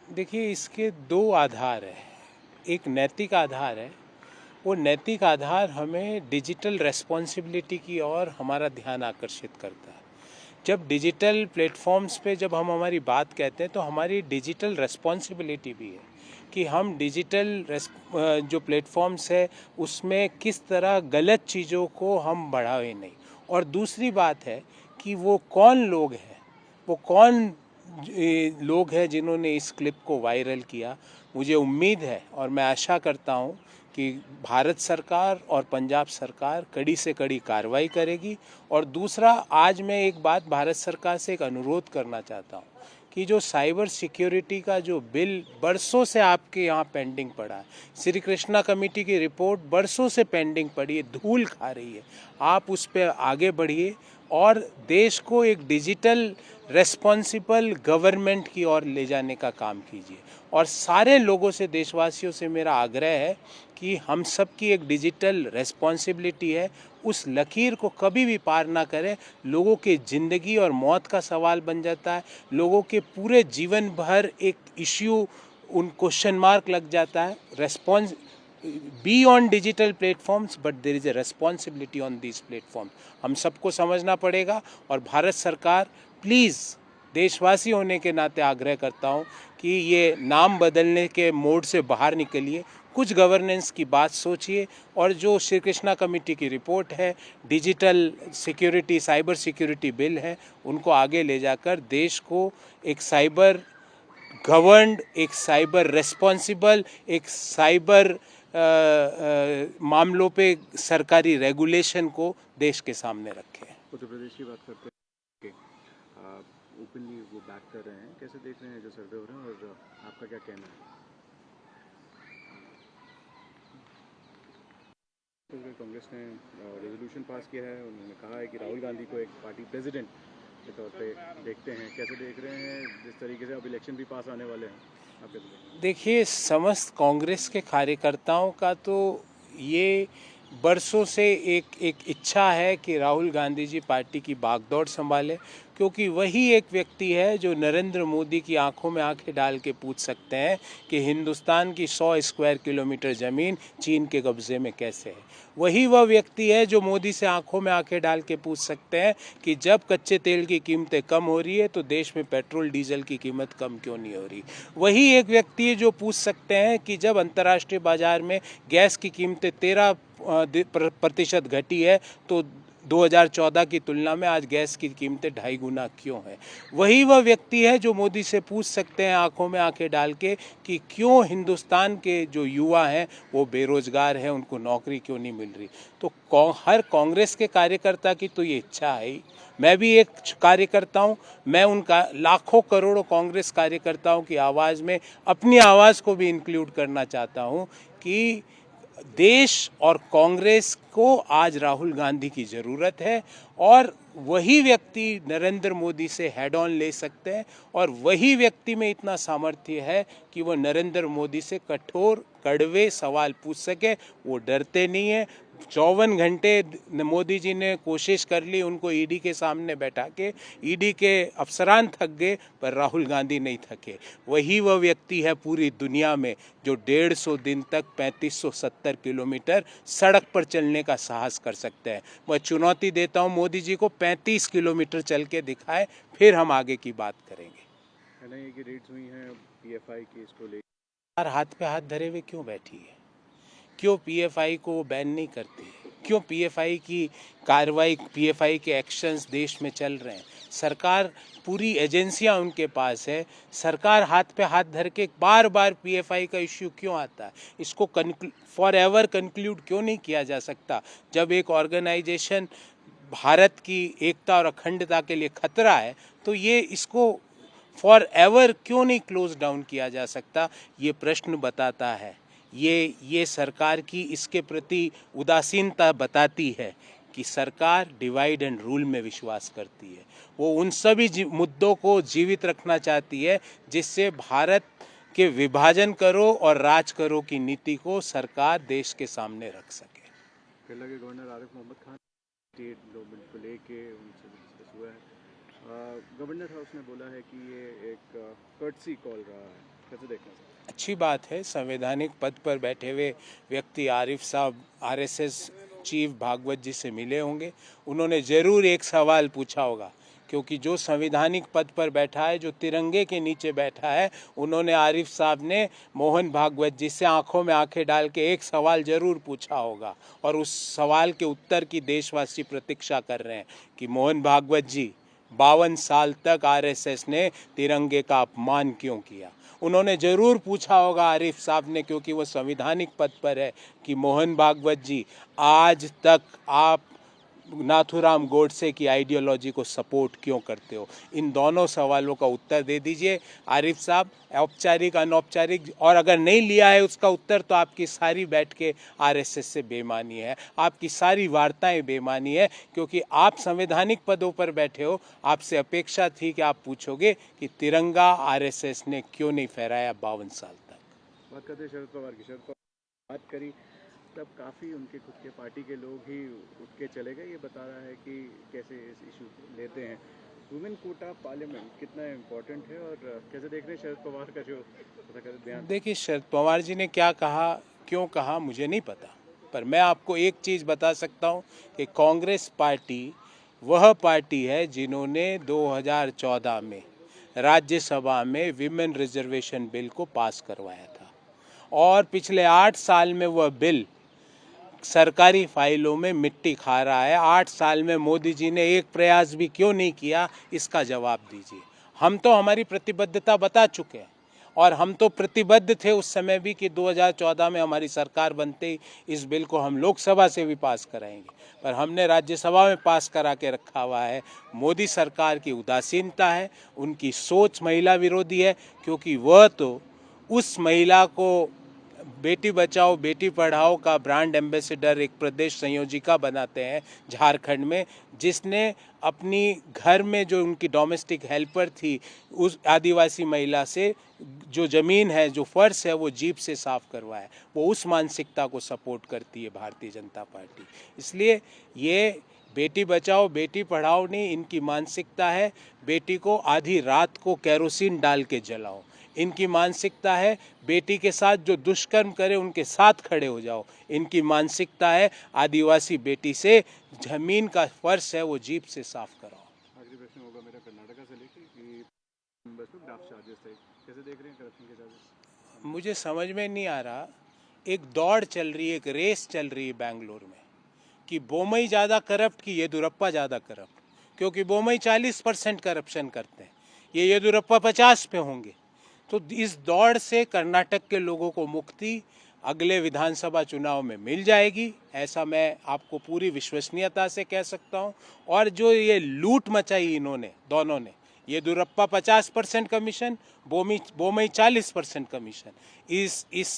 देखिए, इसके दो आधार हैं। एक नैतिक आधार है। वो नैतिक आधार हमें डिजिटल रेस्पॉन्सिबिलिटी की ओर हमारा ध्यान आकर्षित करता है। जब डिजिटल प्लेटफॉर्म्स पे जब हम हमारी बात कहते हैं तो हमारी डिजिटल रेस्पॉन्सिबिलिटी भी है कि हम जो प्लेटफॉर्म्स है उसमें किस तरह गलत चीज़ों को हम बढ़ावे नहीं। और दूसरी बात है कि वो कौन लोग हैं, वो कौन लोग हैं जिन्होंने इस क्लिप को वायरल किया। मुझे उम्मीद है और मैं आशा करता हूँ कि भारत सरकार और पंजाब सरकार कड़ी से कड़ी कार्रवाई करेगी। और दूसरा, आज मैं एक बात भारत सरकार से एक अनुरोध करना चाहता हूँ कि जो साइबर सिक्योरिटी का जो बिल बरसों से आपके यहाँ पेंडिंग पड़ा है, श्री कृष्णा कमेटी की रिपोर्ट बरसों से पेंडिंग पड़ी है, धूल खा रही है, आप उस पर आगे बढ़िए और देश को एक डिजिटल रेस्पॉन्सिबल गवर्नमेंट की ओर ले जाने का काम कीजिए। और सारे लोगों से, देशवासियों से मेरा आग्रह है कि हम सब की एक डिजिटल रेस्पॉन्सिबिलिटी है, उस लकीर को कभी भी पार ना करें। लोगों के ज़िंदगी और मौत का सवाल बन जाता है, लोगों के पूरे जीवन भर एक इश्यू, उन क्वेश्चन मार्क लग जाता है। Response be on digital platforms but there is a responsibility on this platform. हम सबको समझना पड़ेगा। और भारत सरकार, प्लीज़, देशवासी होने के नाते आग्रह करता हूँ कि ये नाम बदलने के मोड से बाहर निकलिए, कुछ गवर्नेंस की बात सोचिए और जो श्री कृष्णा कमेटी की रिपोर्ट है, digital security, cyber security bill है, उनको आगे ले जाकर देश को एक साइबर गवर्नड, एक साइबर रेस्पॉन्सिबल, एक साइबर मामलों पे सरकारी रेगुलेशन को देश के सामने रखें। उत्तर प्रदेश की बात करते हैं, ओपनली वो बैक कर रहे हैं, कैसे देख रहे हैं जो सर्वे हो रहे हैं और आपका क्या कहना है? तो कांग्रेस ने रेजोल्यूशन पास किया है, उन्होंने कहा है कि राहुल गांधी को एक पार्टी प्रेसिडेंट के तौर पे देखते हैं, कैसे देख रहे हैं जिस तरीके से अब इलेक्शन भी पास आने वाले हैं, आप कैसे? देखिए, समस्त कांग्रेस के कार्यकर्ताओं का तो ये बरसों से एक इच्छा है कि राहुल गांधी जी पार्टी की बागडोर संभाले, क्योंकि वही एक व्यक्ति है जो नरेंद्र मोदी की आंखों में आंखें डाल के पूछ सकते हैं कि हिंदुस्तान की 100 स्क्वायर किलोमीटर ज़मीन चीन के कब्जे में कैसे है। वही वह व्यक्ति है जो मोदी से आंखों में आंखें डाल के पूछ सकते हैं कि जब कच्चे तेल की कीमतें कम हो रही है तो देश में पेट्रोल डीजल की कीमत कम क्यों नहीं हो रही। वही एक व्यक्ति है जो पूछ सकते हैं कि जब अंतर्राष्ट्रीय बाजार में गैस की कीमतें 13% घटी है तो 2014 की तुलना में आज गैस की कीमतें 2.5 गुना क्यों है। वही वह व्यक्ति है जो मोदी से पूछ सकते हैं आंखों में आंखें डाल के कि क्यों हिंदुस्तान के जो युवा हैं वो बेरोजगार हैं, उनको नौकरी क्यों नहीं मिल रही। तो हर कांग्रेस के कार्यकर्ता की तो ये इच्छा है ही। मैं भी एक कार्यकर्ता हूँ, मैं उनका लाखों करोड़ों कांग्रेस कार्यकर्ताओं की आवाज़ में अपनी आवाज़ को भी इंक्लूड करना चाहता हूँ कि देश और कांग्रेस को आज राहुल गांधी की ज़रूरत है और वही व्यक्ति नरेंद्र मोदी से हेड ऑन ले सकते हैं। और वही व्यक्ति में इतना सामर्थ्य है कि वो नरेंद्र मोदी से कठोर कड़वे सवाल पूछ सके। वो डरते नहीं है। 54 घंटे मोदी जी ने कोशिश कर ली उनको ईडी के सामने बैठा के, ईडी के अफसरान थक गए पर राहुल गांधी नहीं थके। वही वह व्यक्ति है पूरी दुनिया में जो 150 दिन तक 3570 किलोमीटर सड़क पर चलने का साहस कर सकते हैं। मैं चुनौती देता हूं मोदी जी को, 35 किलोमीटर चल के दिखाए, फिर हम आगे की बात करेंगे। एनआईए की रेड्स हुई हैं पीएफआई की, इसको लेकर हाथ पे हाथ धरे हुए क्यों बैठी है? क्यों पीएफआई को बैन नहीं करती है? क्यों पीएफआई की कार्रवाई, पीएफआई के एक्शंस देश में चल रहे हैं? सरकार, पूरी एजेंसियां उनके पास है, सरकार हाथ पे हाथ धर के बार बार पीएफआई का इश्यू क्यों आता है? इसको फॉर एवर कंक्लूड क्यों नहीं किया जा सकता? जब एक ऑर्गेनाइजेशन भारत की एकता और अखंडता के लिए खतरा है तो ये इसको फॉर एवर क्यों नहीं क्लोज डाउन किया जा सकता? ये प्रश्न बताता है, ये सरकार की इसके प्रति उदासीनता बताती है कि सरकार डिवाइड एंड रूल में विश्वास करती है। वो उन सभी मुद्दों को जीवित रखना चाहती है जिससे भारत के विभाजन करो और राज करो की नीति को सरकार देश के सामने रख सके। केरला के governor Arif Mohammad Khan state development को लेके उनसे डिस्कस हुआ है। गवर्नर हाउस ने बोला है कि ये एक कर्टसी कॉल रहा है कैसे देखना है? अच्छी बात है, संवैधानिक पद पर बैठे हुए व्यक्ति आरिफ साहब आरएसएस चीफ भागवत जी से मिले होंगे। उन्होंने ज़रूर एक सवाल पूछा होगा, क्योंकि जो संवैधानिक पद पर बैठा है, जो तिरंगे के नीचे बैठा है, उन्होंने आरिफ साहब ने मोहन भागवत जी से आंखों में आंखें डाल के एक सवाल ज़रूर पूछा होगा, और उस सवाल के उत्तर की देशवासी प्रतीक्षा कर रहे हैं कि मोहन भागवत जी 52 साल तक आरएसएस ने तिरंगे का अपमान क्यों किया। उन्होंने ज़रूर पूछा होगा आरिफ साहब ने, क्योंकि वो संवैधानिक पद पर है, कि मोहन भागवत जी आज तक आप नाथूराम गोडसे की आइडियोलॉजी को सपोर्ट क्यों करते हो। इन दोनों सवालों का उत्तर दे दीजिए आरिफ साहब, औपचारिक अनौपचारिक, और अगर नहीं लिया है उसका उत्तर तो आपकी सारी बैठ के आरएसएस से बेईमानी है, आपकी सारी वार्ताएं बेईमानी है, क्योंकि आप संवैधानिक पदों पर बैठे हो। आपसे अपेक्षा थी कि आप पूछोगे कि तिरंगा आरएसएस ने क्यों नहीं फहराया 52 साल तक। बात करते हैं शरद पवार की। शरद पवार बात करी तब काफ़ी उनके खुद के पार्टी के लोग ही उठ के चले गए। ये बता रहा है कि कैसे इस इशू लेते हैं। वुमेन कोटा पार्लियामेंट कितना इम्पोर्टेंट है और कैसे देख रहे हैं शरद पवार का जो बयान? देखिए, शरद पवार जी ने क्या कहा, क्यों कहा, मुझे नहीं पता, पर मैं आपको एक चीज़ बता सकता हूँ कि कांग्रेस पार्टी वह पार्टी है जिन्होंने 2014 में राज्यसभा में विमेन रिजर्वेशन बिल को पास करवाया था, और पिछले 8 साल में वह बिल सरकारी फाइलों में मिट्टी खा रहा है। 8 साल में मोदी जी ने एक प्रयास भी क्यों नहीं किया, इसका जवाब दीजिए। हम तो हमारी प्रतिबद्धता बता चुके हैं, और हम तो प्रतिबद्ध थे उस समय भी कि 2014 में हमारी सरकार बनते ही इस बिल को हम लोकसभा से भी पास कराएंगे, पर हमने राज्यसभा में पास करा के रखा हुआ है। मोदी सरकार की उदासीनता है, उनकी सोच महिला विरोधी है, क्योंकि वह तो उस महिला को बेटी बचाओ बेटी पढ़ाओ का ब्रांड एम्बेसडर, एक प्रदेश संयोजिका बनाते हैं झारखंड में, जिसने अपनी घर में जो उनकी डोमेस्टिक हेल्पर थी, उस आदिवासी महिला से जो ज़मीन है, जो फर्श है, वो जीप से साफ करवाया। वो उस मानसिकता को सपोर्ट करती है भारतीय जनता पार्टी। इसलिए ये बेटी बचाओ बेटी पढ़ाओ नहीं, इनकी मानसिकता है बेटी को आधी रात को केरोसिन डाल के जलाओ। इनकी मानसिकता है बेटी के साथ जो दुष्कर्म करे उनके साथ खड़े हो जाओ। इनकी मानसिकता है आदिवासी बेटी से जमीन का फर्श है वो जीप से साफ कराओ। आखिरी प्रश्न होगा मेरा कर्नाटका से लेकर कि बस में ड्राफ्ट चार्जेस थे, कैसे देख रहे हैं करप्शन के चार्जेस? मुझे समझ में नहीं आ रहा, एक दौड़ चल रही है, एक रेस चल रही है बेंगलोर में कि बोमई ज़्यादा करप्ट कि येदुरप्पा ज़्यादा करप्ट, क्योंकि बोमई 40% करप्शन करते हैं, ये येदुरप्पा 50 पे होंगे। तो इस दौड़ से कर्नाटक के लोगों को मुक्ति अगले विधानसभा चुनाव में मिल जाएगी, ऐसा मैं आपको पूरी विश्वसनीयता से कह सकता हूं। और जो ये लूट मचाई इन्होंने दोनों ने, येदुरप्पा 50% कमीशन, बोमई 40% कमीशन,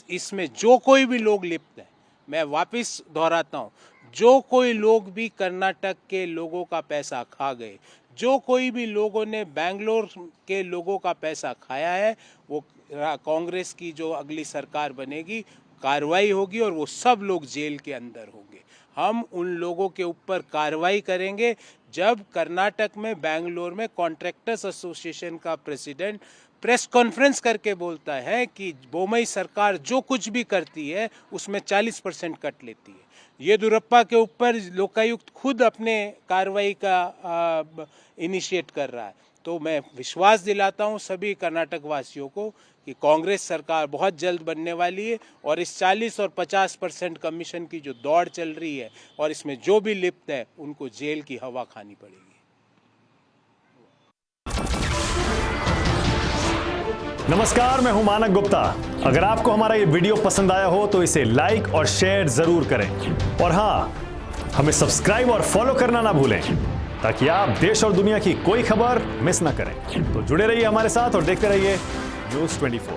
इसमें जो कोई भी लोग लिप्त हैं, मैं वापस दोहराता हूं, जो कोई लोग भी कर्नाटक के लोगों का पैसा खा गए, जो कोई भी लोगों ने बेंगलोर के लोगों का पैसा खाया है, वो कांग्रेस की जो अगली सरकार बनेगी कार्रवाई होगी और वो सब लोग जेल के अंदर होंगे। हम उन लोगों के ऊपर कार्रवाई करेंगे। जब कर्नाटक में बेंगलोर में कॉन्ट्रैक्टर्स एसोसिएशन का प्रेसिडेंट प्रेस कॉन्फ्रेंस करके बोलता है कि बोमई सरकार जो कुछ भी करती है उसमें 40% कट लेती है, येदुरप्पा के ऊपर लोकायुक्त खुद अपने कार्रवाई का इनिशिएट कर रहा है, तो मैं विश्वास दिलाता हूं सभी कर्नाटक वासियों को कि कांग्रेस सरकार बहुत जल्द बनने वाली है, और इस 40 और 50% कमीशन की जो दौड़ चल रही है और इसमें जो भी लिप्त है उनको जेल की हवा खानी पड़ेगी। नमस्कार, मैं हूं मानक गुप्ता। अगर आपको हमारा ये वीडियो पसंद आया हो तो इसे लाइक और शेयर जरूर करें, और हाँ, हमें सब्सक्राइब और फॉलो करना ना भूलें ताकि आप देश और दुनिया की कोई खबर मिस ना करें। तो जुड़े रहिए हमारे साथ और देखते रहिए News 24।